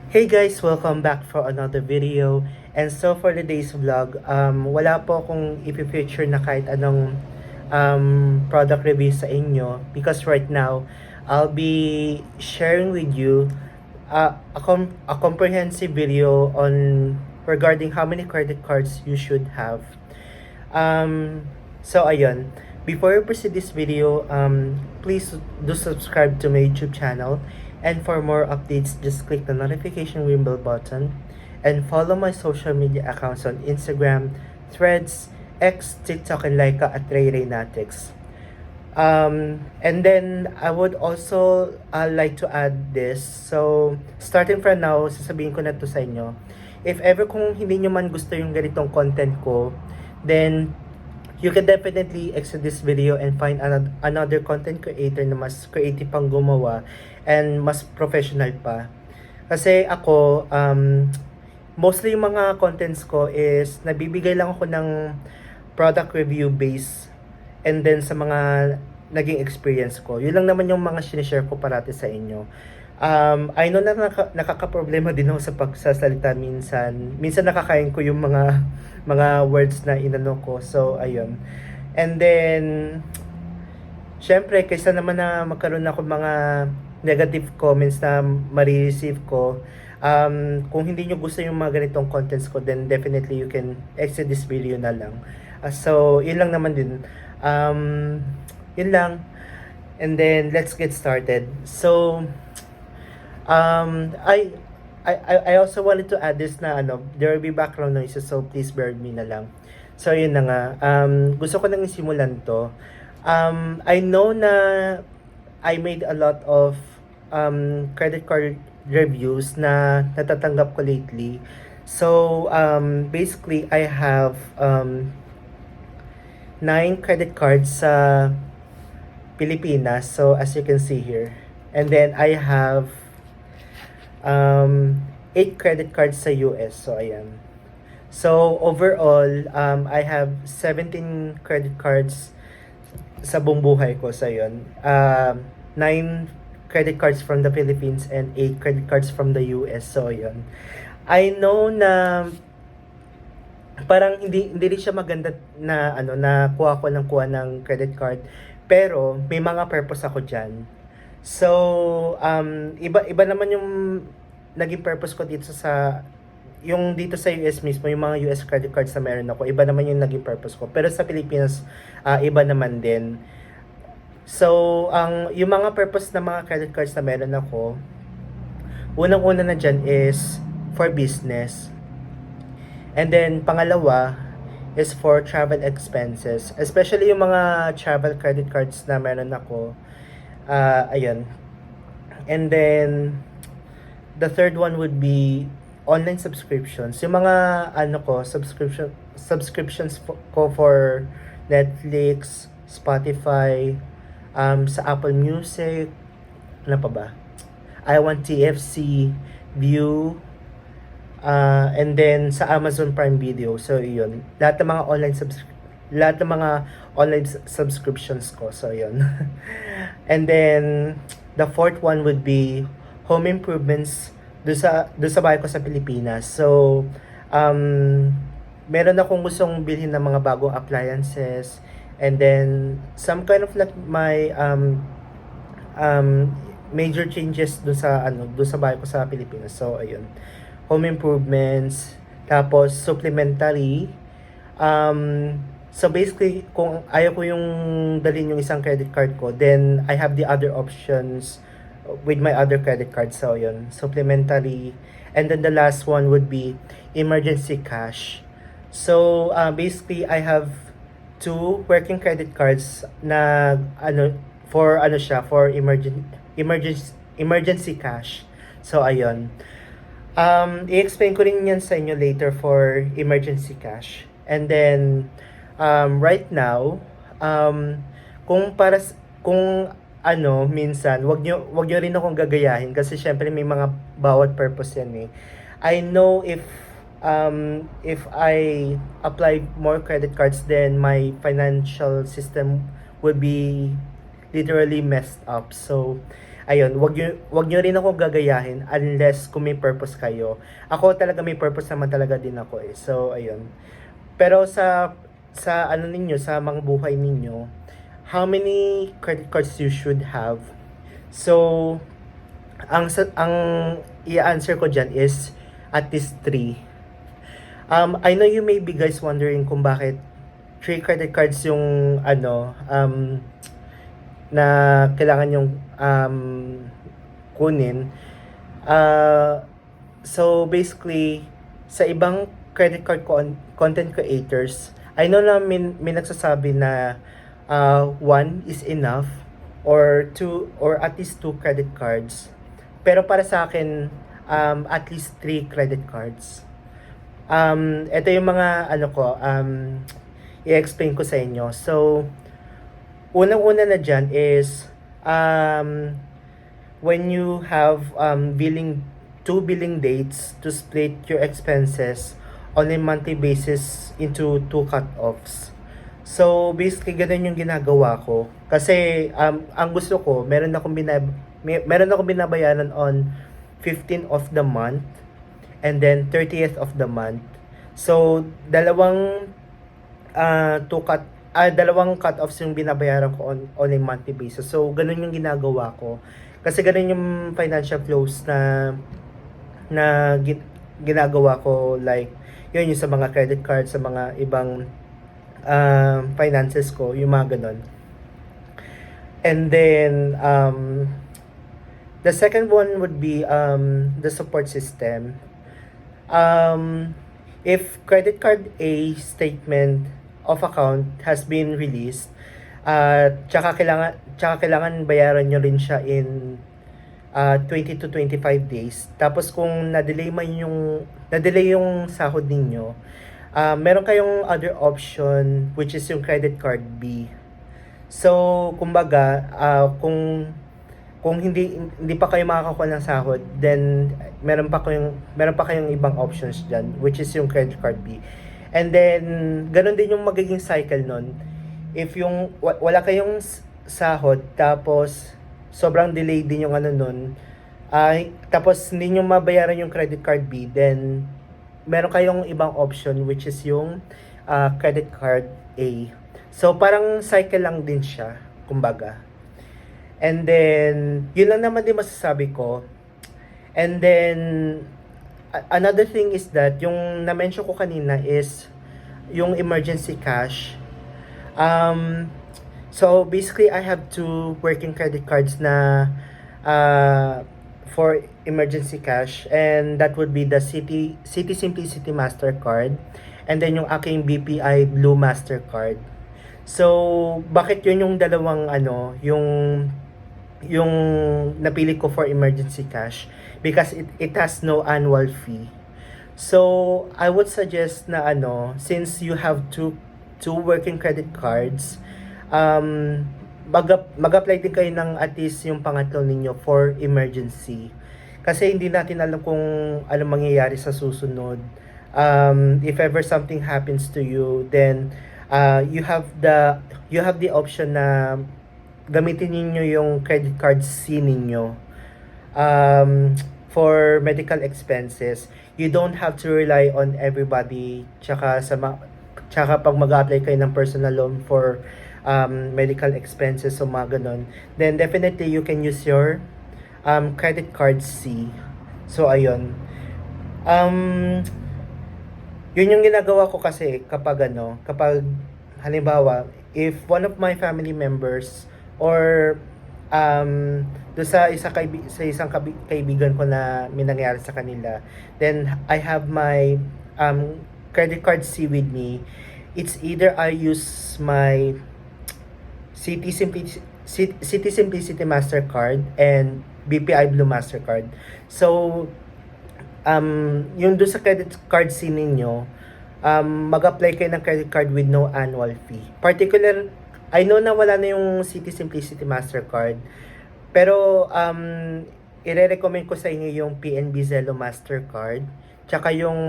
Hey guys, welcome back for another video. And so for today's vlog, wala po akong ipipicture na kahit anong product review sa inyo because right now, I'll be sharing with you a comprehensive video on regarding how many credit cards you should have. So ayun, before I proceed this video, please do subscribe to my YouTube channel. And for more updates, just click the notification bell button and follow my social media accounts on Instagram, Threads, X, TikTok, and Laika at RayRayNatics. And then I would also like to add this. So, starting from now, sasabihin ko na to sa inyo. If ever kung hindi nyo man gusto yung ganitong content ko, then you can definitely exit this video and find another content creator na mas creative pang gumawa and mas professional pa. Kasi ako, mostly yung mga contents ko is nabibigay lang ako ng product review base and then sa mga naging experience ko. Yun lang naman yung mga sinishare ko parati sa inyo. I know na nakaka-problema din ako sa pagsasalita minsan. Minsan nakakain ko yung mga words na inano ko. So, ayun. And then, syempre, kaysa naman na magkaroon ako mga negative comments na ma-receive ko, kung hindi nyo gusto yung mga ganitong contents ko, then definitely you can exit this video na lang. So, yun lang naman din. Yun lang. And then, let's get started. So, I also wanted to add this na there will be background noises, so please bear with me na lang. So, yun na nga. Gusto ko nang isimulan to. I know na I made a lot of credit card reviews na natatanggap ko lately. So, basically, I have 9 credit cards sa Pilipinas. So, as you can see here. And then, I have 8 credit cards sa US. So, ayan. So, overall, I have 17 credit cards sa buong buhay ko. So, yun. 9 credit cards from the Philippines and 8 credit cards from the US. So, yun. I know na parang hindi rin siya maganda na na kuha ng credit card. Pero, may mga purpose ako dyan. So, iba naman yung naging purpose ko dito yung dito sa US mismo, yung mga US credit cards na meron ako, iba naman yung naging purpose ko. Pero sa Pilipinas, iba naman din. So, yung mga purpose ng mga credit cards na meron ako, unang-una na dyan is for business. And then, pangalawa is for travel expenses. Especially yung mga travel credit cards na meron ako. Ayun. And then, the third one would be online subscriptions. Yung mga subscriptions ko for Netflix, Spotify, sa Apple Music, ano pa ba? I Want TFC, View, and then sa Amazon Prime Video. So, yun. Lahat ng mga online subscriptions ko. So, yun. And then, the fourth one would be home improvements doon sa bahay ko sa Pilipinas. So, meron akong gustong bilhin ng mga bagong appliances and then some kind of like my major changes doon sa bahay ko sa Pilipinas. So, ayun. Home improvements, tapos supplementary. So basically, kung ayaw ko yung dalhin yung isang credit card ko, then I have the other options with my other credit card. So, yun. Supplementary. And then the last one would be emergency cash. So, basically, I have 2 working credit cards na, for emergency cash. So, ayun. I-explain ko rin yan sa inyo later for emergency cash. And then, right now, kung minsan, wag nyo rin akong gagayahin kasi syempre may mga bawat purpose yan eh. I know if I apply more credit cards, then my financial system would be literally messed up. So, ayun, wag nyo rin ako gagayahin unless kung may purpose kayo. Ako talaga may purpose naman talaga din ako eh. So, ayun. Pero sa ano ninyo, sa mga buhay ninyo, how many credit cards you should have? So, ang i-answer ko dyan is at least 3. I know you may be guys wondering kung bakit 3 credit cards yung ano, na kailangan yung kunin. So basically, sa ibang credit card content creators, I know na may nagsasabi na 1 is enough or 2 or at least 2 credit cards. Pero para sa akin, at least 3 credit cards. Ito yung mga ano ko, i-explain ko sa inyo. So, unang-una na dyan is, when you have two billing dates to split your expenses on a monthly basis into 2 cut-offs. So, basically, ganun yung ginagawa ko. Kasi, ang gusto ko, meron akong binabayaran on 15th of the month and then 30th of the month. So, dalawang cut-offs yung binabayaran ko on a monthly basis. So, ganun yung ginagawa ko. Kasi ganun yung financial flows na ginagawa ko, like, yun yung sa mga credit cards, sa mga ibang finances ko, yung mga ganun. And then, the second one would be the support system. If credit card A statement of account has been released, tsaka kailangan bayaran nyo rin siya in 20 to 25 days. Tapos kung na-delay yung sahod ninyo, meron kayong other option which is yung credit card B. So, kumbaga, kung hindi pa kayo makakakuha ng sahod, then meron pa kayong ibang options diyan, which is yung credit card B. And then ganun din yung magiging cycle nun. If yung wala kayong sahod, tapos sobrang delay din yung ano nun, tapos hindi nyo mabayaran yung credit card B, then meron kayong ibang option which is yung credit card A. So parang cycle lang din siya, kumbaga. And then, yun lang naman din masasabi ko. And then, another thing is that, yung na-mention ko kanina is, yung emergency cash. So, basically, I have 2 working credit cards na for emergency cash. And that would be the City Simplicity Mastercard. And then, yung aking BPI Blue Mastercard. So, bakit yun yung dalawang yung napili ko for emergency cash? Because it has no annual fee. So, I would suggest na since you have two working credit cards, mag-apply din kayo ng at least yung pangatlo ninyo for emergency. Kasi hindi natin alam kung ano mangyayari sa susunod. If ever something happens to you, then you have the option na gamitin niyo yung credit card C ninyo for medical expenses. You don't have to rely on everybody. Tsaka pag mag-apply kayo ng personal loan for medical expenses o mga ganun, then definitely you can use your credit card C. So ayun. Yun yung ginagawa ko kasi kapag halimbawa, if one of my family members or do sa isang kaibigan ko na may nangyari sa kanila, then I have my credit card C with me. It's either I use my City Simplicity Mastercard and BPI Blue Mastercard. So yung doon sa credit card C ninyo, mag-apply kayo ng credit card with no annual fee. I know na wala na yung City Simplicity Mastercard, pero i-recommend ko sa inyo yung PNB Zelo Mastercard, tsaka yung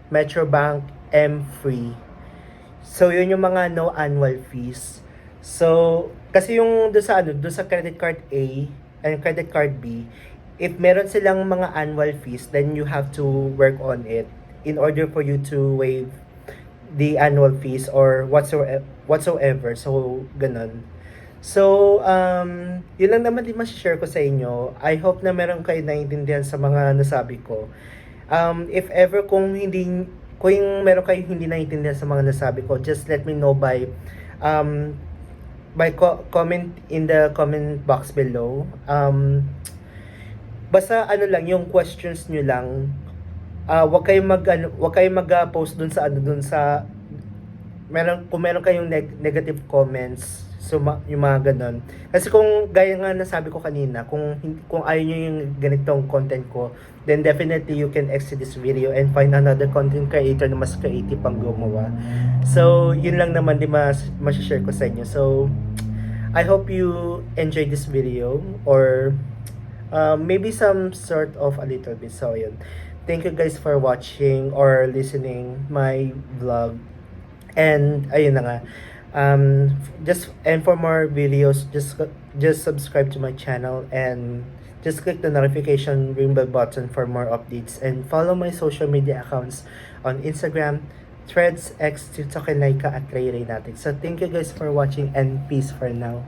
Metrobank M-Free. So yun yung mga no annual fees. So kasi yung doon sa credit card A, and credit card B, if meron silang mga annual fees, then you have to work on it in order for you to waive the annual fees or whatsoever. So, ganun. So, yun lang naman din share ko sa inyo. I hope na meron kayo naiintindihan sa mga nasabi ko. If ever kung meron kayo hindi naiintindihan sa mga nasabi ko, just let me know by comment in the comment box below. Basta ano lang, yung questions nyo lang, wag kayong mag-post dun sa kung meron kayong negative comments, so yung mga ganun. Kasi kung gaya nga nasabi ko kanina, kung ayaw nyo yung ganitong content ko, then definitely you can exit this video and find another content creator na mas creative pang gumawa. So, yun lang naman di share ko sa inyo. So, I hope you enjoyed this video or maybe some sort of a little bit. So, yun. Thank you guys for watching or listening my vlog. And ayun na nga. And for more videos, just subscribe to my channel and just click the notification ring bell button for more updates, and follow my social media accounts on Instagram, Threads, X, TikTok, and Laika at Ray Ray natin. So thank you guys for watching and peace for now.